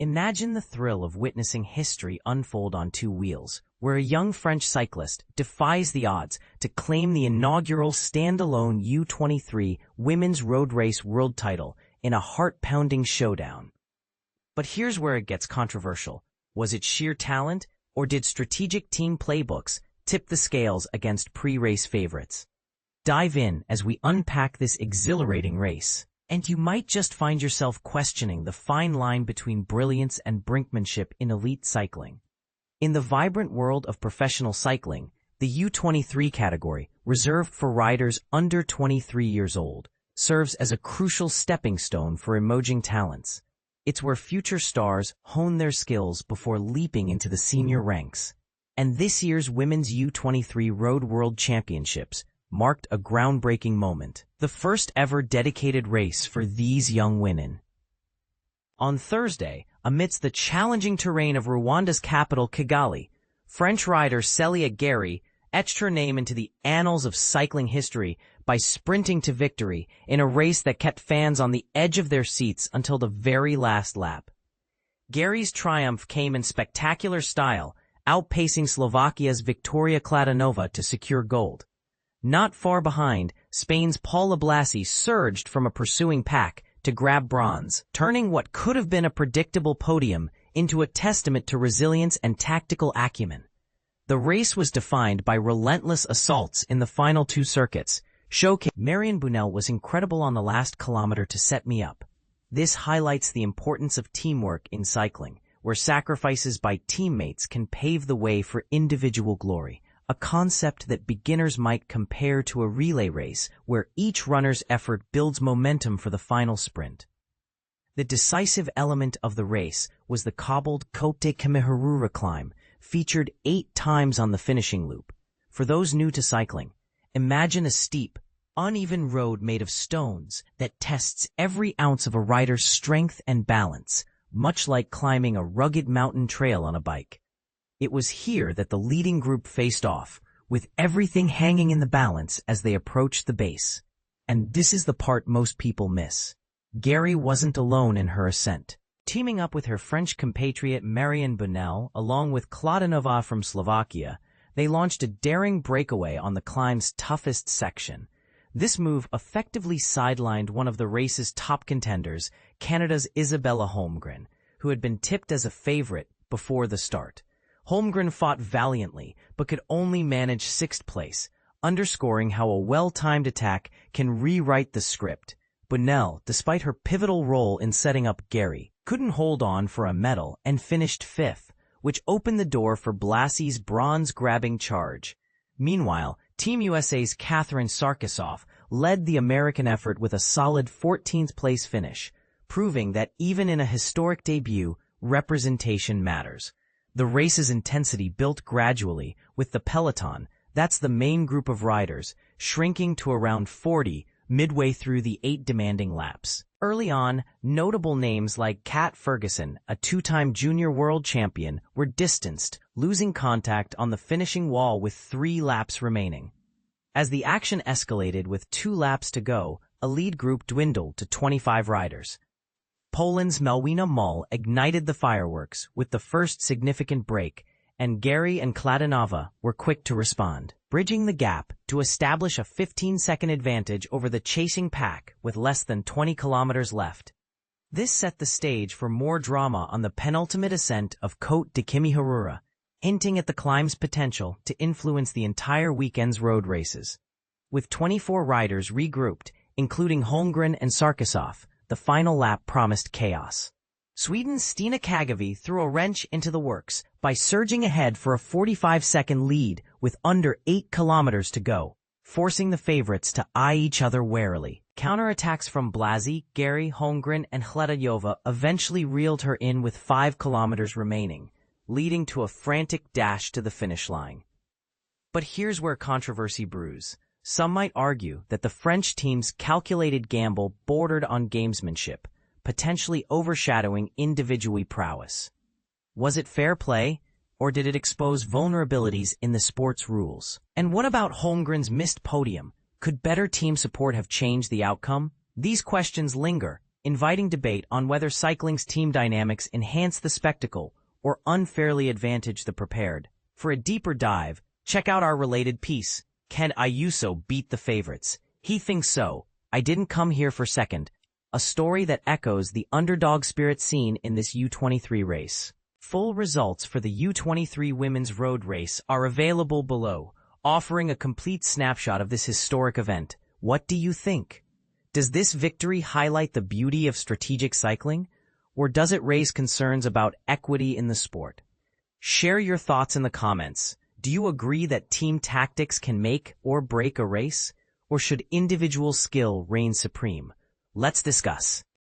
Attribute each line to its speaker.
Speaker 1: Imagine the thrill of witnessing history unfold on two wheels, where a young French cyclist defies the odds to claim the inaugural standalone U23 Women's Road Race World title in a heart-pounding showdown. But here's where it gets controversial. Was it sheer talent, or did strategic team playbooks tip the scales against pre-race favorites? Dive in as we unpack this exhilarating race, and you might just find yourself questioning the fine line between brilliance and brinkmanship in elite cycling. In the vibrant world of professional cycling, the U23 category, reserved for riders under 23 years old, serves as a crucial stepping stone for emerging talents. It's where future stars hone their skills before leaping into the senior ranks. And this year's Women's U23 Road World Championships marked a groundbreaking moment, the first ever dedicated race for these young women. On Thursday, amidst the challenging terrain of Rwanda's capital Kigali, French rider Célia Gery etched her name into the annals of cycling history by sprinting to victory in a race that kept fans on the edge of their seats until the very last lap. Gery's triumph came in spectacular style, outpacing Slovakia's Victoria Kladinova to secure gold. Not far behind, Spain's Paula Blasi surged from a pursuing pack to grab bronze, turning what could have been a predictable podium into a testament to resilience and tactical acumen. The race was defined by relentless assaults in the final two circuits. Marion Bunel was incredible on the last kilometer to set me up. This highlights the importance of teamwork in cycling, where sacrifices by teammates can pave the way for individual glory, a concept that beginners might compare to a relay race where each runner's effort builds momentum for the final sprint. The decisive element of the race was the cobbled Côte de Kimihurura climb, featured 8 times on the finishing loop. For those new to cycling, imagine a steep, uneven road made of stones that tests every ounce of a rider's strength and balance, much like climbing a rugged mountain trail on a bike. It was here that the leading group faced off, with everything hanging in the balance as they approached the base. And this is the part most people miss. Gery wasn't alone in her ascent. Teaming up with her French compatriot Marion Bunel, along with Kladinova from Slovakia, they launched a daring breakaway on the climb's toughest section. This move effectively sidelined one of the race's top contenders, Canada's Isabella Holmgren, who had been tipped as a favorite before the start. Holmgren fought valiantly, but could only manage 6th place, underscoring how a well-timed attack can rewrite the script. Bunel, despite her pivotal role in setting up Gery, couldn't hold on for a medal and finished 5th, which opened the door for Blasi's bronze-grabbing charge. Meanwhile, Team USA's Catherine Sarkisoff led the American effort with a solid 14th place finish, proving that even in a historic debut, representation matters. The race's intensity built gradually, with the peloton, that's the main group of riders, shrinking to around 40 midway through the 8 demanding laps. Early on, notable names like Kat Ferguson, a 2-time junior world champion, were distanced, losing contact on the finishing wall with 3 laps remaining. As the action escalated with 2 laps to go, a lead group dwindled to 25 riders. Poland's Malwina Mull ignited the fireworks with the first significant break, and Gery and Kladinova were quick to respond, bridging the gap to establish a 15-second advantage over the chasing pack with less than 20 kilometers left. This set the stage for more drama on the penultimate ascent of Côte de Kimihurura, hinting at the climb's potential to influence the entire weekend's road races. With 24 riders regrouped, including Holmgren and Sarkisoff, the final lap promised chaos. Sweden's Stina Kagavi threw a wrench into the works by surging ahead for a 45-second lead with under 8 kilometers to go, forcing the favorites to eye each other warily. Counterattacks from Blasi, Gery, Holmgren, and Kladinova eventually reeled her in with 5 kilometers remaining, leading to a frantic dash to the finish line. But here's where controversy brews. Some might argue that the French team's calculated gamble bordered on gamesmanship, potentially overshadowing individual prowess. Was it fair play, or did it expose vulnerabilities in the sport's rules? And what about Holmgren's missed podium? Could better team support have changed the outcome? These questions linger, inviting debate on whether cycling's team dynamics enhance the spectacle or unfairly advantage the prepared. For a deeper dive, check out our related piece, Can Ayuso Beat the Favorites? He thinks so. I didn't come here for second. A story that echoes the underdog spirit seen in this U23 race. Full results for the U23 women's road race are available below, offering a complete snapshot of this historic event. What do you think? Does this victory highlight the beauty of strategic cycling, or does it raise concerns about equity in the sport? Share your thoughts in the comments. Do you agree that team tactics can make or break a race, or should individual skill reign supreme? Let's discuss.